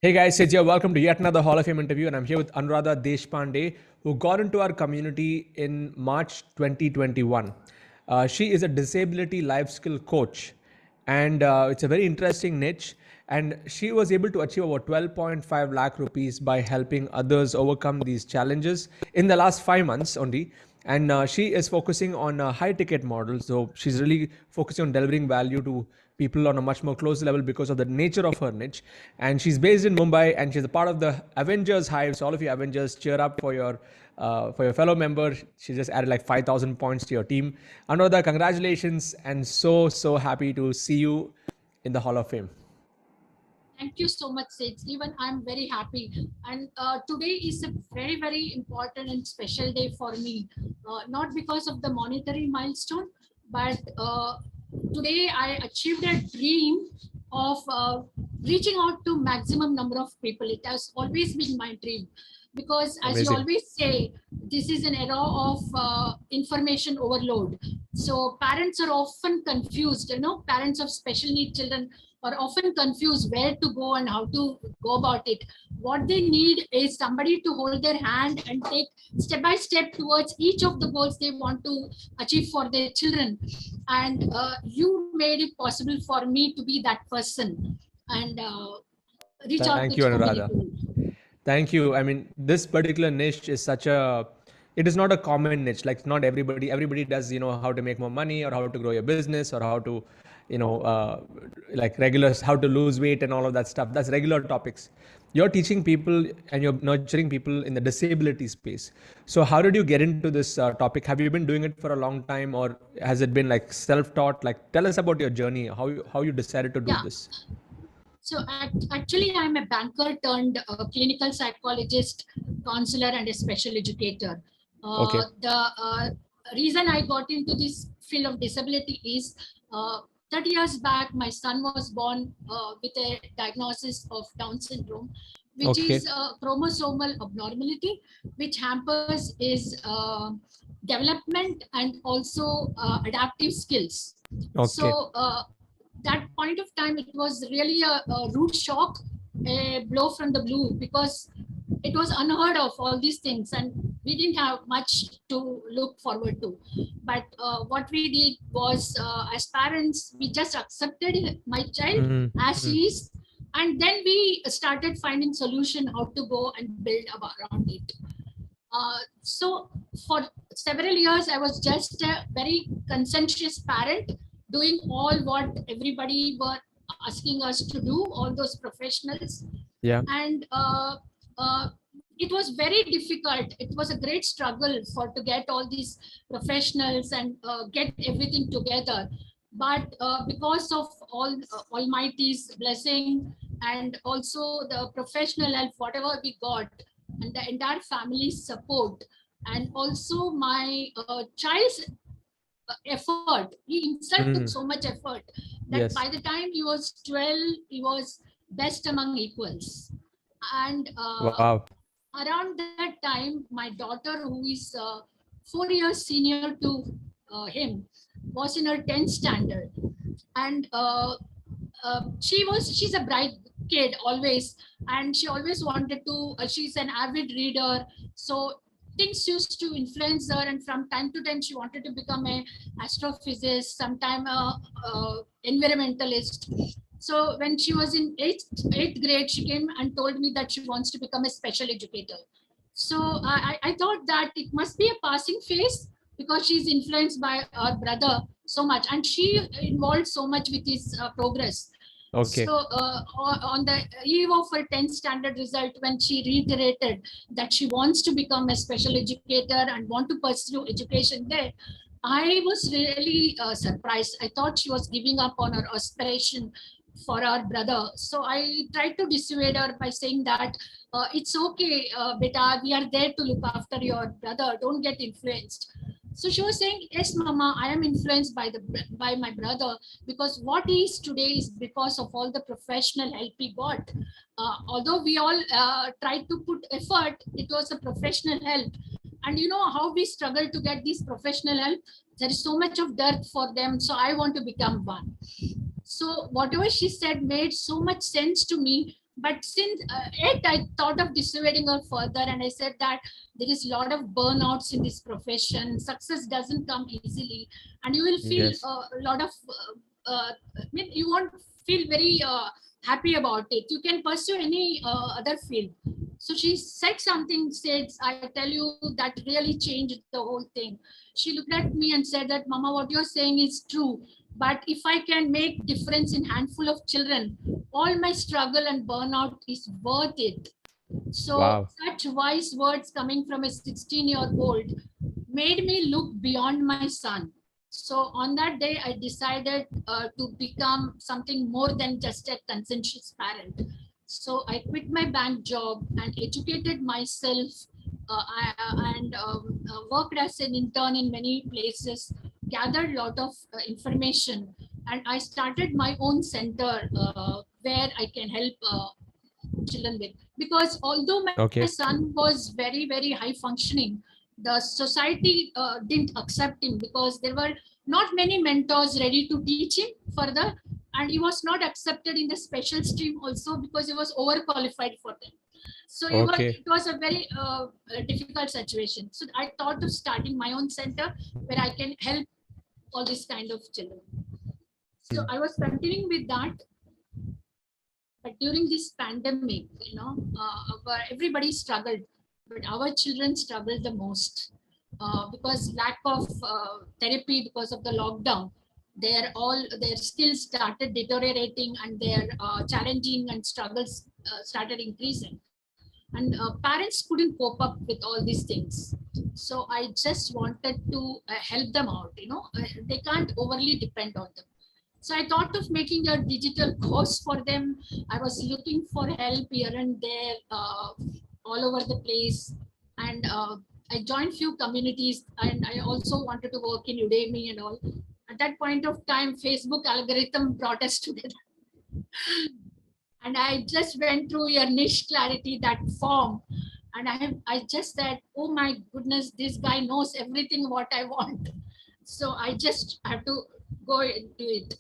Hey guys, Sid here. Welcome to yet another Hall of Fame interview, and I'm here with Anuradha Deshpande, who got into our community in March 2021. She is a disability life skill coach, and it's a very interesting niche. And she was able to achieve over 12.5 lakh rupees by helping others overcome these challenges in the last 5 months only. And she is focusing on high ticket models, so she's really focusing on delivering value to people on a much more close level because of the nature of her niche. And she's based in Mumbai, and she's a part of the Avengers Hive. So all of you Avengers, cheer up for your fellow member. She just added like 5,000 points to your team. Anuradha, congratulations, and so happy to see you in the Hall of Fame. Thank you so much, Sid. Even I'm very happy. And today is a very, very important and special day for me. Not because of the monetary milestone, but today I achieved a dream of reaching out to maximum number of people. It has always been my dream. Because as you Amazing. always say, this is an era of information overload. So parents are often confused, parents of special need children are often confused where to go and how to go about it. What they need is somebody to hold their hand and take step by step towards each of the goals they want to achieve for their children. And you made it possible for me to be that person and reach out Thank to you, so many Anuradha. people. Thank you. I mean, this particular niche is it is not a common niche. Like not everybody does, how to make more money or how to grow your business or how to, like how to lose weight and all of that stuff. That's regular topics. You're teaching people and you're nurturing people in the disability space. So how did you get into this topic? Have you been doing it for a long time, or has it been like self-taught? Like tell us about your journey, how you decided to do Yeah. this. So actually, I'm a banker turned clinical psychologist, counselor, and a special educator. Okay. The reason I got into this field of disability is 30 years back, my son was born with a diagnosis of Down syndrome, which Okay. is a chromosomal abnormality, which hampers his development and also adaptive skills. Okay. So that point of time, it was really a rude shock, a blow from the blue, because it was unheard of, all these things, and we didn't have much to look forward to. But what we did was, as parents, we just accepted my child as Mm-hmm. he is, and then we started finding solution how to go and build around it. So for several years, I was just a very conscientious parent, doing all what everybody were asking us to do, all those professionals. Yeah. And it was very difficult. It was a great struggle for to get all these professionals and get everything together. But because of Almighty's blessing and also the professional help, whatever we got, and the entire family's support, and also my child's effort. He himself took Mm. so much effort that by Yes. the time he was 12, he was best among equals. And Wow. around that time, my daughter, who is 4 years senior to him, was in her 10th standard. And she's a bright kid always, and she always wanted to, she's an avid reader. So things used to influence her, and from time to time she wanted to become a astrophysicist, sometime a environmentalist. So when she was in eighth grade, she came and told me that she wants to become a special educator. So I thought that it must be a passing phase, because she's influenced by her brother so much, and she involved so much with his progress. Okay. So on the eve of her 10th standard result, when she reiterated that she wants to become a special educator and want to pursue education there, I was really surprised. I thought she was giving up on her aspiration for our brother. So I tried to dissuade her by saying that it's okay, beta, we are there to look after your brother. Don't get influenced. So she was saying, yes, Mama, I am influenced by my brother, because what he is today is because of all the professional help he got. Although we all tried to put effort, it was a professional help. And you know how we struggle to get these professional help. There is so much of dearth for them. So I want to become one. So whatever she said made so much sense to me, But since yet I thought of dissuading her further, and I said that there is a lot of burnouts in this profession. Success doesn't come easily, and you will feel Yes. a lot of I mean, you won't feel very happy about it. You can pursue any other field. So she said something, said, I tell you, that really changed the whole thing. She looked at me and said that, Mama, what you're saying is true. But if I can make difference in handful of children, all my struggle and burnout is worth it. So Wow. such wise words coming from a 16-year-old made me look beyond my son. So on that day, I decided to become something more than just a conscientious parent. So I quit my bank job and educated myself, and worked as an intern in many places, gathered a lot of information, and I started my own center where I can help children with. Because although my Okay. son was very high functioning, the society didn't accept him because there were not many mentors ready to teach him further, and he was not accepted in the special stream also because he was overqualified for them. So Okay. it was a very difficult situation. So I thought of starting my own center where I can help all these kind of children. So Hmm. I was continuing with that. But during this pandemic, everybody struggled, but our children struggled the most because lack of therapy because of the lockdown. Their skills started deteriorating, and their challenging and struggles started increasing. And parents couldn't cope up with all these things. So I just wanted to help them out. They can't overly depend on them. So I thought of making a digital course for them. I was looking for help here and there, all over the place. And I joined few communities, and I also wanted to work in Udemy and all. At that point of time, Facebook algorithm brought us together. And I just went through your niche clarity, that form. And I just said, oh my goodness, this guy knows everything what I want. So I just have to go and do it.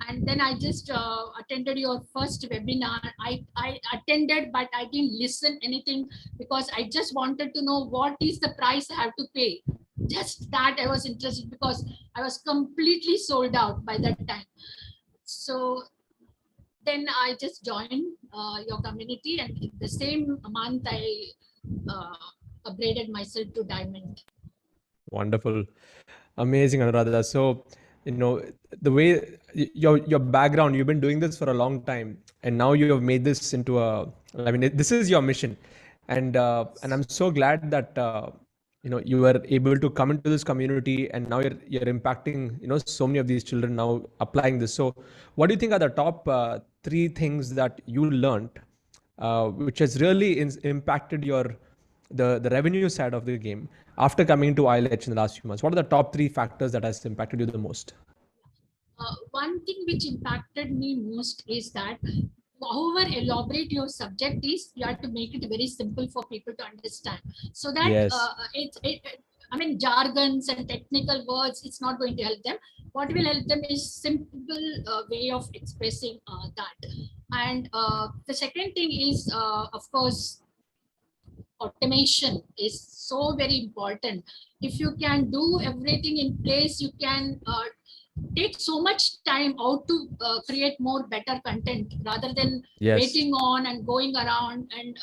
And then I just attended your first webinar. I attended, but I didn't listen anything because I just wanted to know what is the price I have to pay. Just that I was interested because I was completely sold out by that time. So then I just joined your community, and in the same month I uh, upgraded myself to diamond. Wonderful. Amazing, Anuradha. So, the way your background, you've been doing this for a long time, and now you have made this into I mean, this is your mission, and I'm so glad that you were able to come into this community, and now you're impacting so many of these children now applying this. So, what do you think are the top three things that you learned, which has really impacted the revenue side of the game after coming to ILH in the last few months? What are the top three factors that has impacted you the most? One thing which impacted me most is that however elaborate your subject is, you have to make it very simple for people to understand. So that Yes. I mean, jargons and technical words, it's not going to help them. What will help them is simple way of expressing that. And the second thing is, of course, automation is so very important. If you can do everything in place, you can take so much time out to create more better content rather than Yes. waiting on and going around and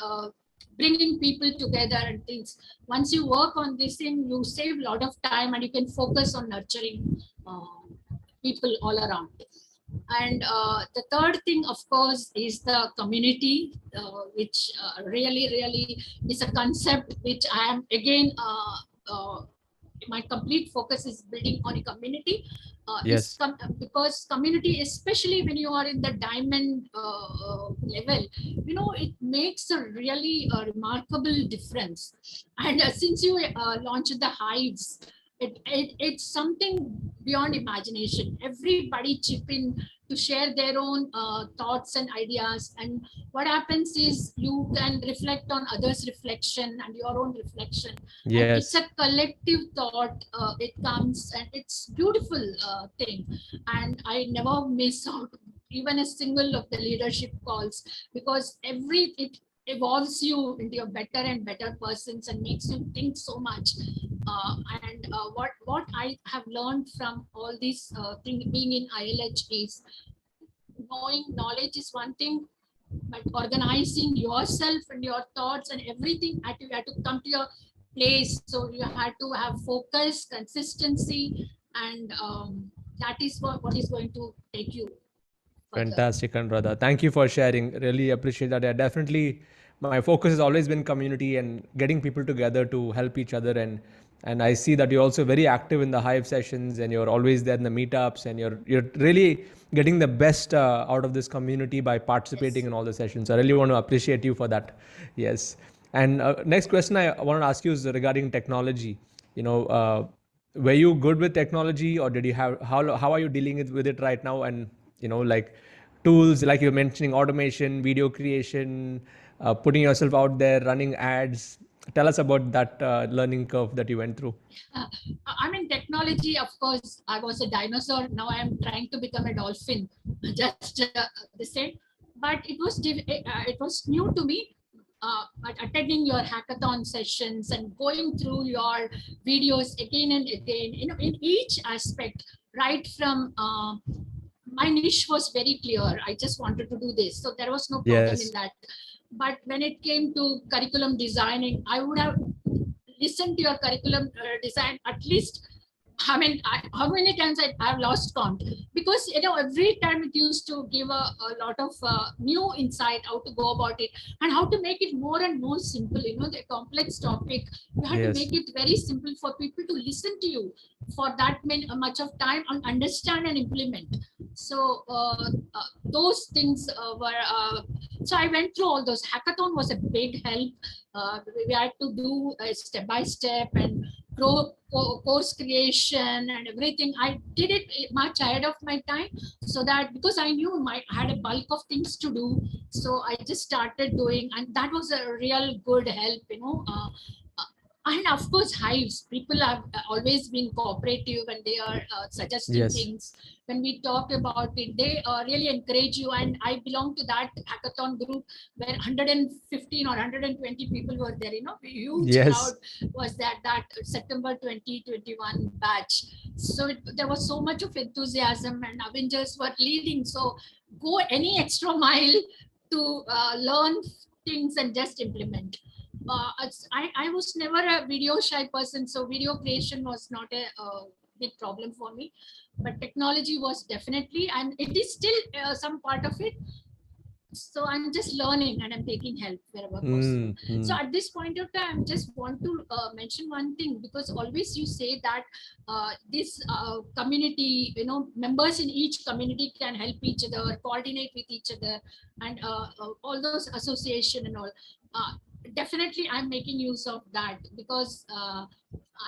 bringing people together and things. Once you work on this thing, you save a lot of time and you can focus on nurturing people all around. And the third thing, of course, is the community, which really is a concept which I am again. My complete focus is building on a community. Yes. Because community, especially when you are in the diamond level, it makes a really remarkable difference. And since you launched the hives, it's something beyond imagination. Everybody chip in to share their own thoughts and ideas, and what happens is you can reflect on others reflection and your own reflection, and it's Yes. a collective thought. It comes, and it's beautiful thing, and I never miss out even a single of the leadership calls, because it evolves you into a better and better persons and makes you think so much. What I have learned from all these thing being in ILH is, knowing knowledge is one thing, but organizing yourself and your thoughts and everything had to come to your place. So you had to have focus, consistency, and that is what is going to take you further. Fantastic, Anuradha. Thank you for sharing. Really appreciate that. Yeah, definitely, my focus has always been community and getting people together to help each other. And I see that you're also very active in the Hive sessions, and you're always there in the meetups, and you're really getting the best out of this community by participating in all the sessions. I really want to appreciate you for that. Yes. And next question I want to ask you is regarding technology. You know, were you good with technology, or did you have how are you dealing with it right now? And like tools like you're mentioning, automation, video creation, putting yourself out there, running ads. Tell us about that learning curve that you went through. I mean, technology, of course, I was a dinosaur. Now I'm trying to become a dolphin, just the same. But it was new to me. Attending your hackathon sessions and going through your videos again and again, in each aspect, right from my niche was very clear. I just wanted to do this. So there was no problem in that. But when it came to curriculum designing, I would have listened to your curriculum design at least. I mean, how many times I've lost count, because every time it used to give a lot of new insight how to go about it and how to make it more and more simple. The complex topic, you have to make it very simple for people to listen to you for that much of time and understand and implement. So those things were. So I went through all those. Hackathon was a big help. We had to do step by step and course creation and everything. I did it much ahead of my time, so that because I knew I had a bulk of things to do, so I just started doing, and that was a real good help. And of course, Hives, people have always been cooperative and they are suggesting things. When we talk about it, they really encourage you. And I belong to that hackathon group where 115 or 120 people were there. Huge crowd was that September 2021 batch. So there was so much of enthusiasm, and Avengers were leading. So go any extra mile to learn things and just implement. I was never a video shy person, so video creation was not a big problem for me. But technology was definitely, and it is still some part of it. So I'm just learning and I'm taking help wherever possible. So at this point of time, I just want to mention one thing, because always you say that this community, members in each community can help each other, coordinate with each other, and all those association and all. Definitely I'm making use of that, because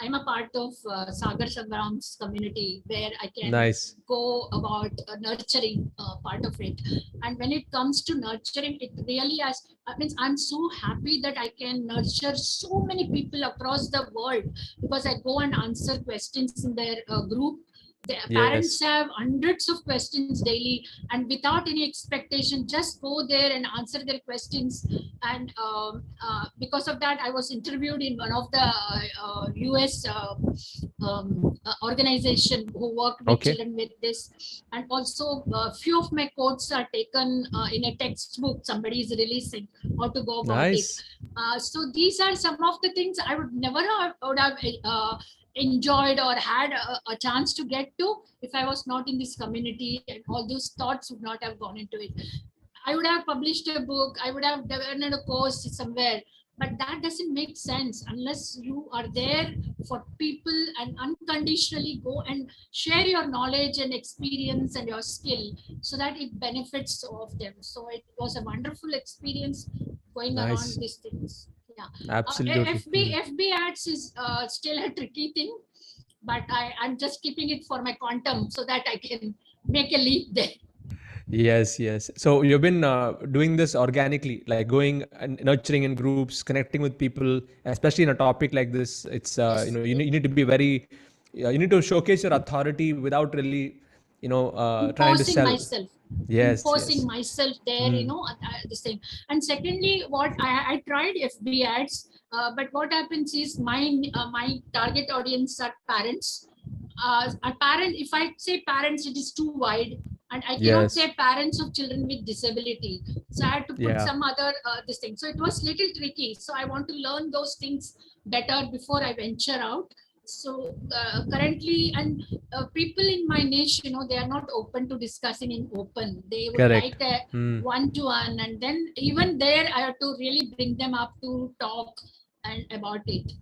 I'm a part of Sagar Sangram's community, where I can go about nurturing part of it. And when it comes to nurturing, it really means I'm so happy that I can nurture so many people across the world, because I go and answer questions in their group. The parents have hundreds of questions daily, and without any expectation, just go there and answer their questions. And because of that, I was interviewed in one of the US organization who work with children with this. And also a few of my quotes are taken in a textbook somebody is releasing, how to go about it. So these are some of the things I would never have enjoyed or had a chance to get to if I was not in this community, and all those thoughts would not have gone into it. I would have published a book, I would have done a course somewhere, but that doesn't make sense unless you are there for people and unconditionally go and share your knowledge and experience and your skill, so that it benefits all of them. So it was a wonderful experience going around these things. Absolutely. FB ads is still a tricky thing, but I'm just keeping it for my quantum so that I can make a leap there. Yes. So you've been doing this organically, like going and nurturing in groups, connecting with people, especially in a topic like this. It's you need to be very, you need to showcase your authority without really trying to imposing sell. myself. Yes, Imposing yes. myself there, the same. And secondly, what I tried FB ads, but what happens is my target audience are parents. A parent, if I say parents, it is too wide, and I cannot Yes. say parents of children with disability. So I had to put Yeah. some other this thing. So it was little tricky. So I want to learn those things better before I venture out. So currently, and people in my niche, they are not open to discussing in open. They would Correct. like a one-to-one, and then even there, I have to really bring them up to talk and about it.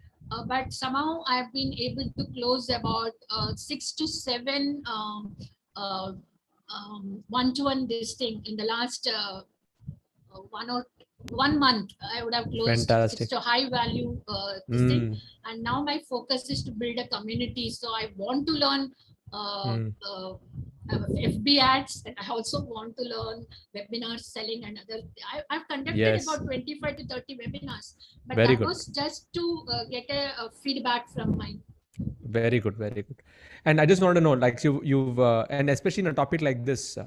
But somehow I've been able to close about 6 to 7 uh, one-to-one this thing in the last 1 month. I would have closed Fantastic. 6 to high value this thing. And now my focus is to build a community. So I want to learn FB ads, and I also want to learn webinars selling and other. I've conducted Yes. about 25 to 30 webinars, but Very that good. was just to get a feedback from my. Very good, very good. And I just want to know, like you've and especially in a topic like this,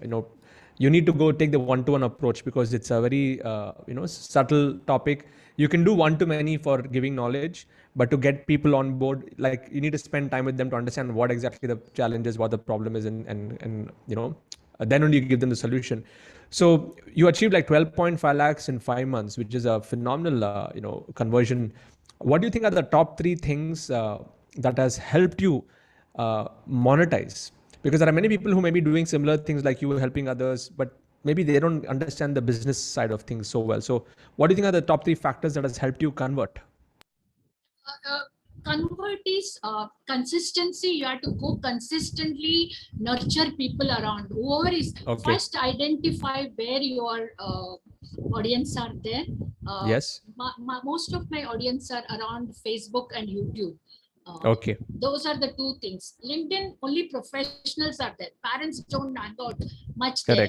you need to go take the one-to-one approach, because it's a very subtle topic. You can do one-to-many for giving knowledge, but to get people on board, like you need to spend time with them to understand what exactly the challenge is, what the problem is, and then only you give them the solution. So you achieved like 12.5 lakhs in 5 months, which is a phenomenal conversion. What do you think are the top 3 things that has helped you monetize? Because there are many people who may be doing similar things like you, helping others, but maybe they don't understand the business side of things so well. So what do you think are the top 3 factors that has helped you convert? Convert is consistency. You have to go consistently, nurture people around. Whoever is first identify where your audience are there. Yes. Most of my audience are around Facebook and YouTube. Those are the 2 things. LinkedIn, only professionals are there. Parents don't hang out much there.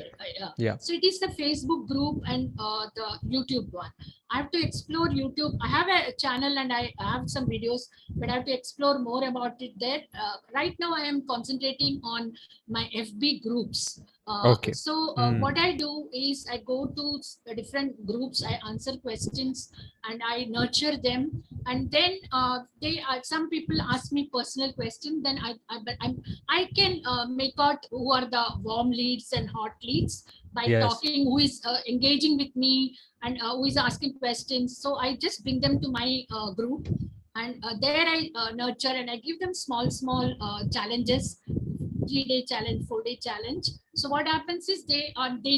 Yeah. So it is the Facebook group and the YouTube one. I have to explore YouTube. I have a channel and I have some videos, but I have to explore more about it there. Right now, I am concentrating on my FB groups. So what I do is I go to different groups, I answer questions, and I nurture them. And then some people ask me personal questions. Then I can make out who are the warm leads and hot leads by talking, who is engaging with me and who is asking questions. So I just bring them to my group, and there I nurture and I give them small challenges. 3-day challenge, 4-day challenge. So what happens is they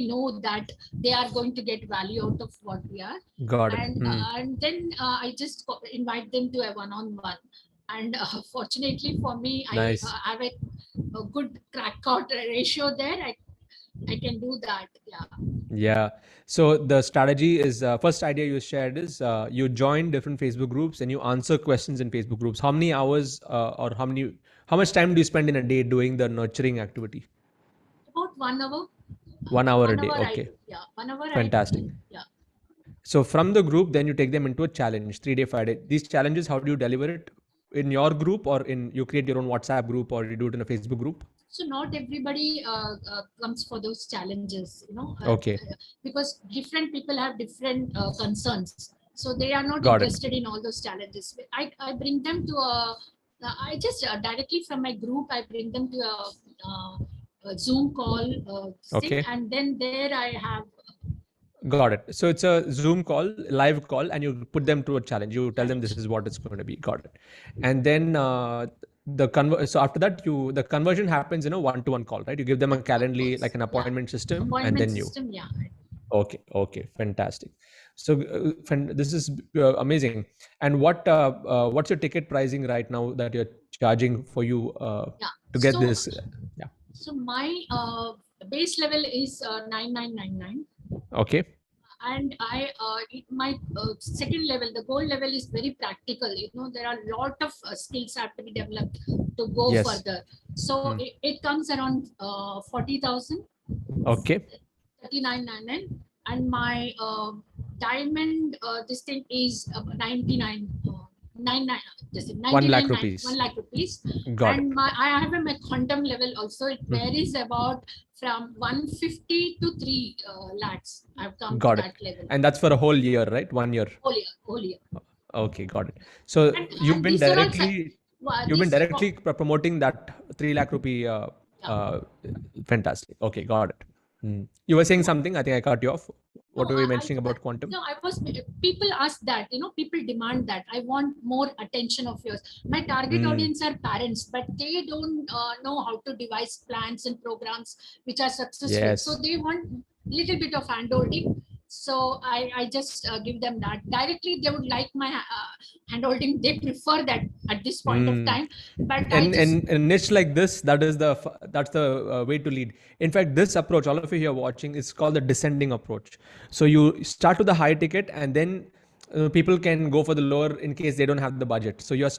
know that they are going to get value out of what we are. Got it. And then I just invite them to a one-on-one. And fortunately for me, nice. I have a good crack out ratio there. I can do that. Yeah. So the strategy is first idea you shared is you join different Facebook groups and you answer questions in Facebook groups. How many hours or how much time do you spend in a day doing the nurturing activity? About 1 hour. 1 hour a day. Okay. 1 hour. Fantastic. So from the group, then you take them into a challenge, 3-day, 5-day. These challenges, how do you deliver it? In your group, or you create your own WhatsApp group, or you do it in a Facebook group? So not everybody comes for those challenges, because different people have different concerns. So they are not interested in all those challenges. I bring them to I just directly from my group, I bring them to a Zoom call, and then there I have. Got it. So it's a Zoom call, live call, and you put them to a challenge. You tell them this is what it's going to be. Got it. And then so after that, the conversion happens in a one-to-one call, right? You give them a Calendly, like an appointment system, and then system, Okay. Fantastic. So this is amazing. And what's your ticket pricing right now that you're charging for you to get this? So my base level is 9999. Okay. And my second level, the gold level, is very practical. There are a lot of skills have to be developed to go further. So it comes around 40,000. Okay. 3999. And my diamond, this thing is 99. 1 lakh 1 rupees. lakh rupees. Got And it. I have a quantum level also. It varies about from 150 to 3 lakhs. I've come to Got it. that level. And that's for a whole year, right? 1 year. Whole year. Okay, got it. So you've And been these are all directly promoting that 3 lakh rupee. Uh, Fantastic. Okay, got it. You were saying something. I think I cut you off. What were you mentioning about quantum? No, I was. People ask that. People demand that. I want more attention of yours. My target audience are parents, but they don't know how to devise plans and programs which are successful. Yes. So they want little bit of handholding. So I just give them that directly. They would like my handholding. They prefer that at this point of time. But And a niche like this, that's the way to lead. In fact, this approach, all of you here watching, is called the descending approach. So you start with the high ticket, and then people can go for the lower in case they don't have the budget. So you're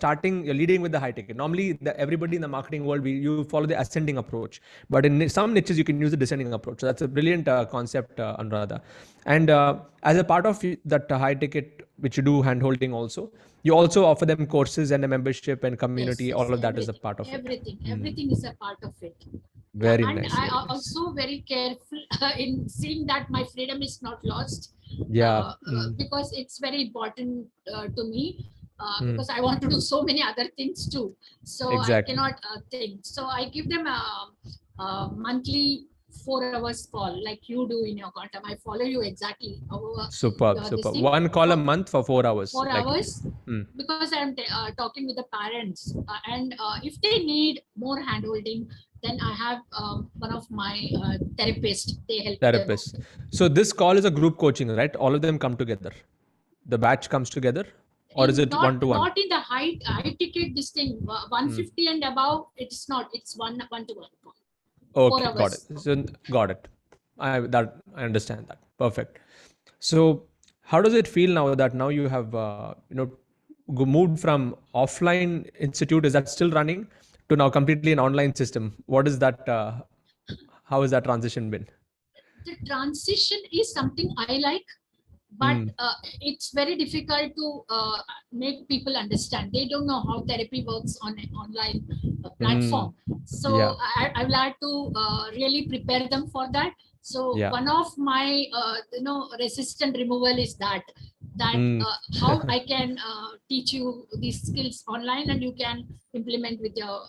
leading with the high ticket. Normally, everybody in the marketing world, you follow the ascending approach. But in some niches, you can use the descending approach. So that's a brilliant concept, Anuradha. And as a part of that high ticket, which you do hand-holding also, you also offer them courses and a membership and community. All of that is a part of it. Everything is a part of it. Very and nice. I also very careful in seeing that my freedom is not lost. Yeah. Because it's very important to me. Because I want to do so many other things too. So Exactly. I cannot think. So I give them a monthly 4 hours call like you do in your quantum. I follow you exactly. Superb. One call a month for 4 hours. 4 hours. Because I'm talking with the parents. And if they need more handholding, then I have one of my therapists. They help Therapists. So this call is a group coaching, right? All of them come together. The batch comes together, or is it one-to-one? Not in the high ticket. This thing 150 and above. It's not. It's one-to-one. Okay, got it. So got it. I understand that. Perfect. So how does it feel now that you have moved from offline institute? Is that still running to now completely an online system? What is that? How has that transition been? The transition is something I like, but it's very difficult to make people understand. They don't know how therapy works on an online platform. So I will have to really prepare them for that. So one of my resistant removal is that how I can teach you these skills online and you can implement with your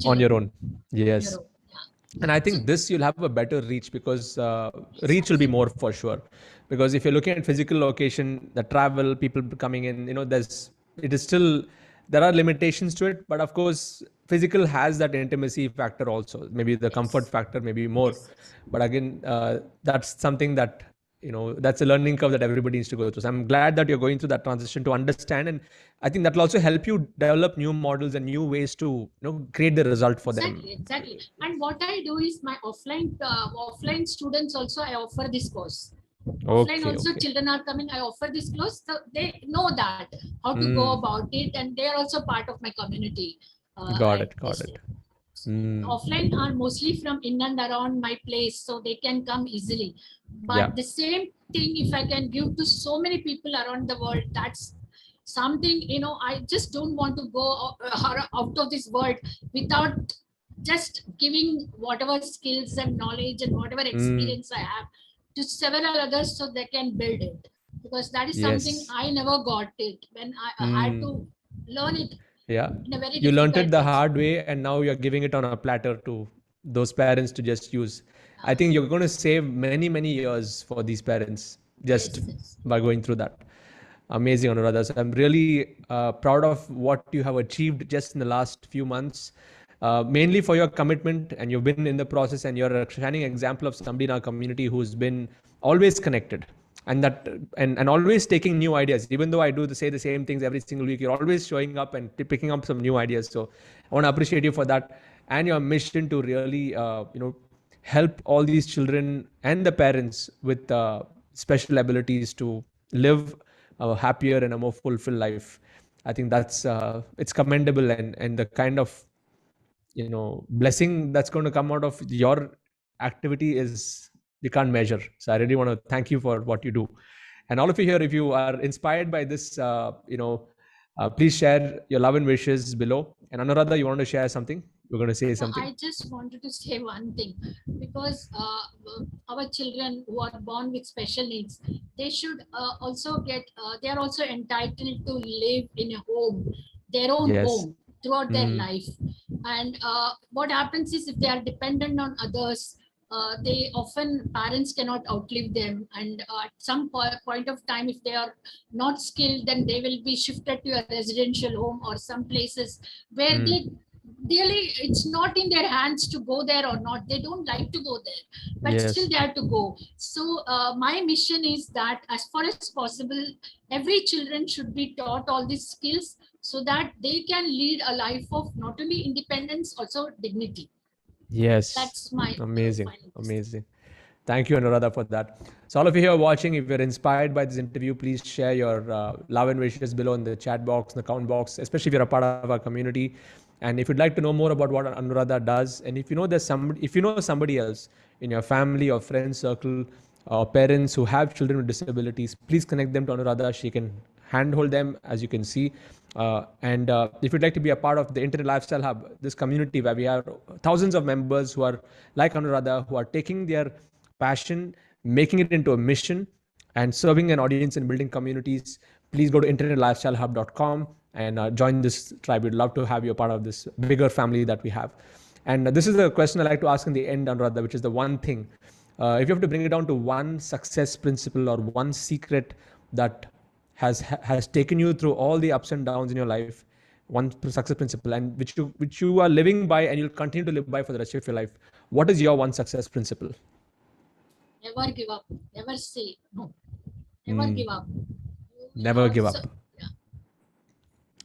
on your own. Yes. And I think this you'll have a better reach because reach will be more for sure. Because if you're looking at physical location, the travel, people coming in, there are limitations to it. But of course, physical has that intimacy factor also. Maybe the comfort factor, maybe more. But again, that's something that, that's a learning curve that everybody needs to go through. So I'm glad that you're going through that transition to understand. And I think that will also help you develop new models and new ways to create the result for them. Exactly. And what I do is my offline students also, I offer this course. Offline also children are coming, I offer this course. So they know that how to go about it, and they are also part of my community. Got it. Offline are mostly from in and around my place, so they can come easily. But the same thing, if I can give to so many people around the world, that's something, I just don't want to go out of this world without just giving whatever skills and knowledge and whatever experience I have to several others so they can build it. Because that is something I never got it when I had to learn it. Yeah, you learned it the hard way, and now you're giving it on a platter to those parents to just use. I think you're going to save many, many years for these parents just by going through that. Amazing, Anuradha. So I'm really proud of what you have achieved just in the last few months, mainly for your commitment, and you've been in the process, and you're a shining example of somebody in our community who's been always connected. And that and always taking new ideas. Even though I do say the same things every single week, you're always showing up and picking up some new ideas. So I want to appreciate you for that, and your mission to really help all these children and the parents with special abilities to live a happier and a more fulfilled life. I think that's it's commendable, and the kind of blessing that's going to come out of your activity is we can't measure. So I really want to thank you for what you do. And all of you here, if you are inspired by this Please share your love and wishes below. And Anuradha, you want to share something? You're going to say something. I just wanted to say one thing, because our children who are born with special needs, they should also get, they are also entitled to live in a home, their own Yes. home throughout their life. And what happens is, if they are dependent on others, they often, parents cannot outlive them, and at some point of time, if they are not skilled, then they will be shifted to a residential home or some places where they really, it's not in their hands to go there or not. They don't like to go there, but Yes. still they have to go. So my mission is that, as far as possible, every children should be taught all these skills, so that they can lead a life of not only independence, also dignity. Yes. That's my amazing. final Amazing. Thank you, Anuradha, for that. So, all of you here watching, if you're inspired by this interview, please share your love and wishes below in the chat box, in the comment box, especially if you're a part of our community. And if you'd like to know more about what Anuradha does, and if you know there's somebody, if you know somebody else in your family or friend circle or parents who have children with disabilities, please connect them to Anuradha. She can handhold them, as you can see. And if you'd like to be a part of the Internet Lifestyle Hub, this community where we have thousands of members who are like Anuradha, who are taking their passion, making it into a mission, and serving an audience and building communities, please go to internetlifestylehub.com and join this tribe. We'd love to have you a part of this bigger family that we have. And this is the question I like to ask in the end, Anuradha, which is the one thing. If you have to bring it down to one success principle or one secret that has taken you through all the ups and downs in your life, one success principle, and which you are living by and you'll continue to live by for the rest of your life, what is your one success principle? Never give up. Never say no. Never give up. Never give up. Yeah.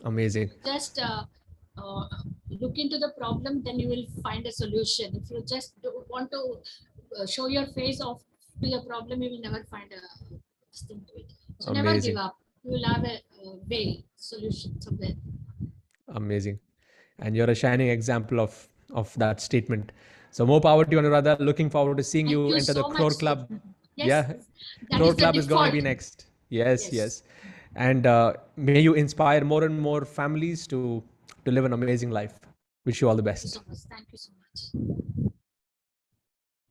Amazing. Just look into the problem, then you will find a solution. If you just don't want to show your face off to the problem, you will never find a thing to it. So never give up. You will have a way, solution somewhere. Amazing. And you're a shining example of that statement. So more power to you, Anuradha. Looking forward to seeing you enter the Crore Club. Yes, yeah, Crore Club is going to be next. Yes. And may you inspire more and more families to live an amazing life. Wish you all the best. Thank you so much.